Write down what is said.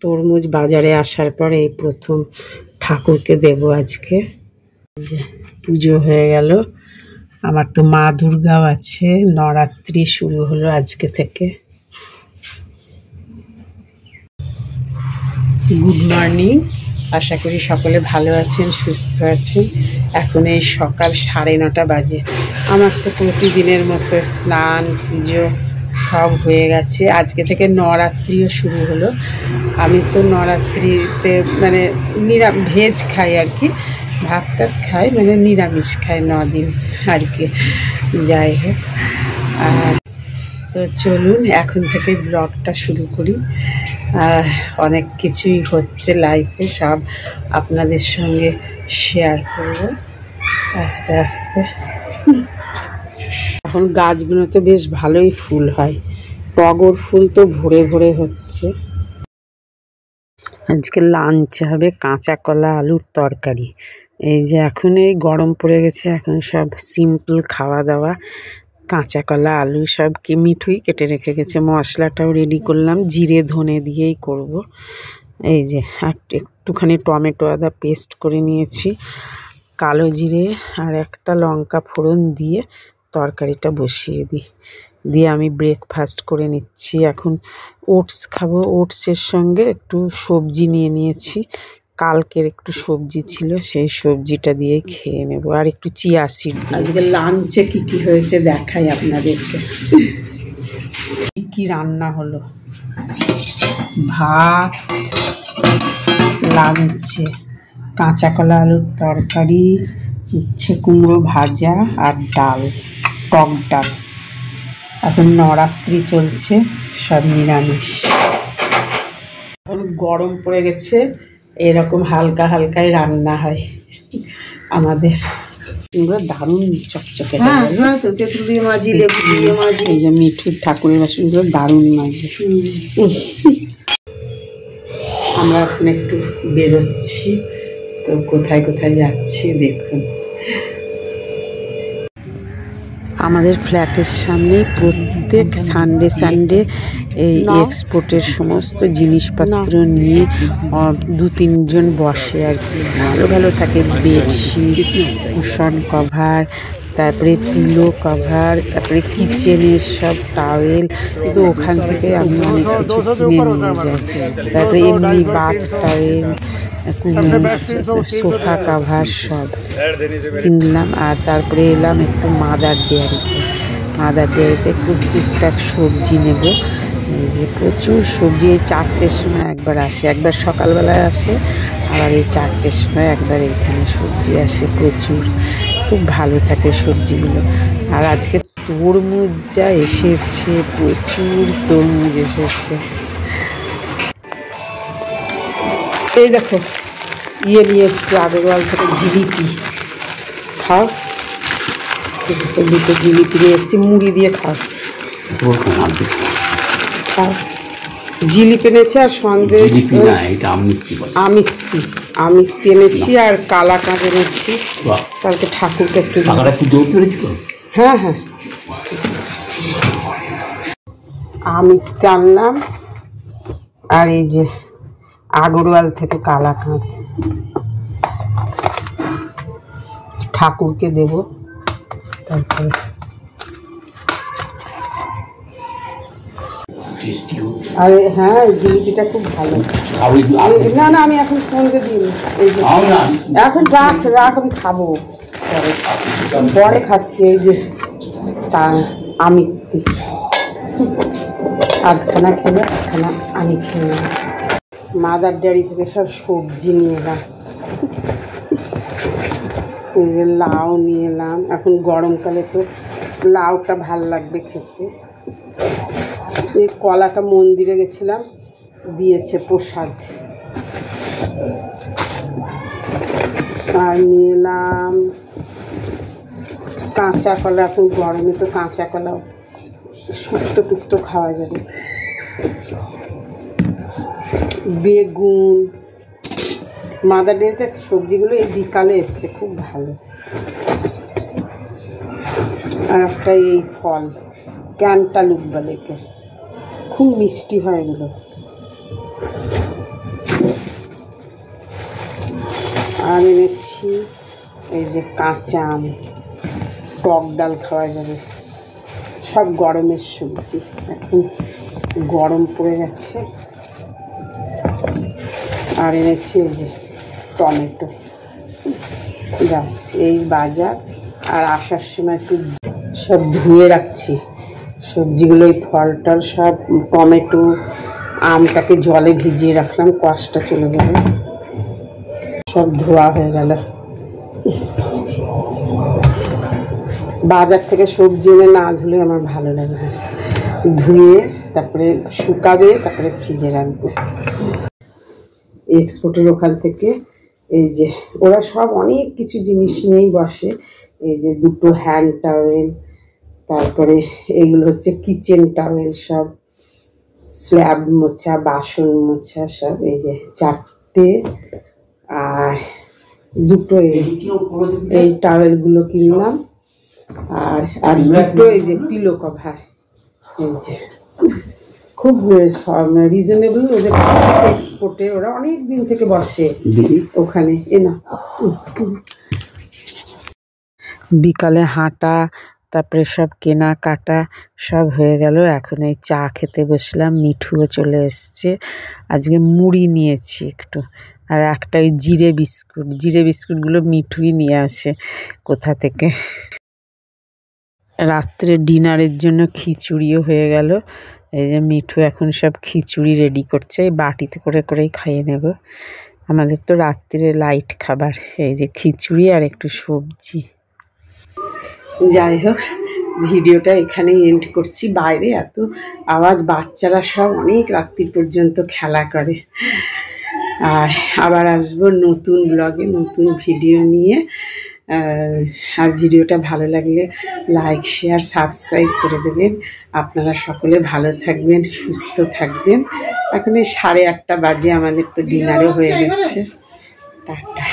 তরমুজ বাজারে আসার পরে এই প্রথম ঠাকুরকে দেব আজকে। যে পুজো হয়ে গেল, আমার তো মা দুর্গাও আছে, নবরাত্রি শুরু হলো আজকে থেকে। গুড মর্নিং, আশা করি সকলে ভালো আছেন, সুস্থ আছেন। এখন এই সকাল 9:30 বাজে। আমার তো প্রতিদিনের মতো স্নান পুজো সব হয়ে গেছে। আজকে থেকে নবরাত্রিও শুরু হলো। আমি তো নবরাত্রিতে মানে ভেজ খাই আর কি, ভাত টাত খাই, মানে নিরামিষ খাই 9 দিন আর কি। যাই হোক, আর তো চলুন এখন থেকে ব্লগটা শুরু করি। অনেক কিছুই হচ্ছে লাইফে, সব আপনাদের সঙ্গে শেয়ার করব আস্তে আস্তে। এখন গাছগুলো তো বেশ ভালোই ফুল হয়, টগর ফুল তো ভরে ভরে হচ্ছে। আজকে লাঞ্চে হবে কাঁচা কলা আলুর তরকারি। এই যে এখন এই গরম পড়ে গেছে, এখন সব সিম্পল খাওয়া দাওয়া। কাঁচা কলা আলু সব কি মিঠুই কেটে রেখে গেছে, মশলাটাও রেডি করলাম, জিরে ধনে দিয়েই করব। এই যে আর একটুখানি টমেটো আদা পেস্ট করে নিয়েছি, কালো জিরে আর একটা লঙ্কা ফোড়ন দিয়ে তরকারিটা বসিয়ে দিয়ে আমি ব্রেকফাস্ট করে নিচ্ছি। এখন ওটস খাবো, ওটসের সঙ্গে একটু সবজি নিয়ে নিয়েছি, কালকের একটু সবজি ছিল, সেই সবজিটা দিয়ে খেয়ে নেব, আর একটু চিয়া সিড। আজকে লাঞ্চে কি কি হয়েছে দেখাই আপনাদেরকে। কি রান্না হলো, ভাত, লাঞ্চে কাঁচা কলা আলুর তরকারি, উচ্ছে কুমড়ো ভাজা আর ডাল, টক ডাল। এখন নবরাত্রি চলছে, সব নিরামিষ। এখন গরম পড়ে গেছে, এরকম হালকা হালকাই রান্না হয় আমাদের। দারুণ চকচকে, তেঁতুল দিয়ে মাজি, লেবু দিয়ে মাজি। এই যে মিঠুর ঠাকুরের বাসনগুলো দারুণ মাঝে। আমরা এখন একটু বেরোচ্ছি, তো কোথায় কোথায় যাচ্ছি দেখুন। আমাদের ফ্ল্যাটের সামনে প্রত্যেক সানডে এই এক্সপোর্টের সমস্ত জিনিসপত্র নিয়ে 2-3 জন বসে আর কি। ভালো ভালো থাকে বেডশিট, কুশন কভার, তারপরে পিলো কভার, তারপরে কিচেনের সব টাওয়েল। তো ওখান থেকে আমি অনেক কিছু কিনে নিয়ে যাই। তারপরে এমনি বাথ টাওয়েল, সোফা কাভার সব কিনলাম। আর তারপরে এলাম একটু মাদার ডেয়ারিতে একটু টুকটাক সবজি নেব। এই যে প্রচুর সবজি, এই 4টের সময় একবার আসে, একবার সকালবেলায় আসে, আবার এই 4টের সময় একবার এইখানে সবজি আসে প্রচুর। খুব ভালো থাকে সবজিগুলো। আর আজকে তরমুজ যা এসেছে, প্রচুর তরমুজ এসেছে। এই দেখো নিয়ে এসছে আগরওয়াল থেকে জিলিপি, খাও। দুটো জিলিপি নিয়ে এসছি, মুড়ি দিয়ে খাও। জিলিপি এনেছে আর সন্দেশ, আমিত্তি এনেছি আর কালাকাঁদ এনেছি। কালকে ঠাকুরকে একটু, হ্যাঁ হ্যাঁ আমিত্তি আনলাম, আর এই যে আগরওয়াল থেকে কালাকাঁদ ঠাকুরকে দেব। তারপরে আরে হ্যাঁ, জিলিপিটা খুব ভালো। না না, আমি এখন সঙ্গে দিই, এই যে এখন রাখ আমি খাবো পরে খাচ্ছি। এই যে আমিত্তি আধখানা খেলে আধখানা আমি খেয়ে নেব। মাদার ডেয়ারি থেকে সব সবজি নিয়ে এলাম, এই যে লাউ নিয়ে এলাম। এখন গরমকালে তো লাউটা ভাল লাগবে খেতে। এই কলাটা মন্দিরে গেছিলাম, দিয়েছে প্রসাদ। আর নিয়ে এলাম কাঁচা কলা, এখন গরমে তো কাঁচা কলা শুক্তো টুক্তো খাওয়া যাবে। বেগুন, মাদার ডেয়ারিতে সবজিগুলো এই বিকালে এসছে, খুব ভালো। আর একটা এই ফল ক্যান্টালুপ বলে, খুব মিষ্টি হয় এগুলো। আর এনেছি এই যে কাঁচা আম, টক ডাল খাওয়া যাবে, সব গরমের সবজি, এখন গরম পড়ে গেছে। আর এনেছি এই যে টমেটো, ব্যাস এই বাজার। আর আসার সময় একটু সব ধুয়ে রাখছি সবজিগুলো, এই ফল টল সব, টমেটো আমটাকে জলে ভিজিয়ে রাখলাম, কষটা চলে গেল, সব ধোয়া হয়ে গেল। বাজার থেকে সবজি এনে না ধুলে আমার ভালো লাগে না, ধুয়ে তারপরে শুকাবে, তারপরে ফ্রিজে রাখবো। এক্সপোর্টের ওখান থেকে এই যে ওরা সব অনেক কিছু জিনিস নিয়েই বসে, এই যে দুটো হ্যান্ড টাওয়েল, তারপরে এগুলো হচ্ছে কিচেন টাওয়েল, সব স্ল্যাব মোছা, বাসন মোছা সব, এই যে 4টে, আর দুটো এই টাওয়েলগুলো কিনলাম, আর দুটো এই যে পিলো কভার, এই যে খুব রিজনেবল। ওদের এক্সপোর্টে ওরা অনেক দিন থেকে বসে ওখানে। না বিকালে হাঁটা, তারপরে সব কেনাকাটা সব হয়ে গেল। এখন এই চা খেতে বসলাম, মিঠুও চলে এসছে। আজকে মুড়ি নিয়েছি একটু, আর একটা ওই জিরে বিস্কুটগুলো মিঠুই নিয়ে আসে কোথা থেকে। রাত্রে ডিনারের জন্য খিচুড়িও হয়ে গেল। এই যে মিঠু এখন সব খিচুড়ি রেডি করছে, এই বাটিতে করে করেই খাইয়ে নেব। আমাদের তো রাত্রে লাইট খাবার, এই যে খিচুড়ি আর একটু সবজি। যাই হোক, ভিডিওটা এখানেই এন্ড করছি। বাইরে এত আওয়াজ, বাচ্চারা সব অনেক রাত্রি পর্যন্ত খেলা করে। আর আবার আসবো নতুন ব্লগে, নতুন ভিডিও নিয়ে। আর ভিডিওটা ভালো লাগলে লাইক, শেয়ার, সাবস্ক্রাইব করে দেবেন। আপনারা সকলে ভালো থাকবেন, সুস্থ থাকবেন। এখন এই 8:30 বাজে, আমাদের তো ডিনারও হয়ে গেছে। টাটা।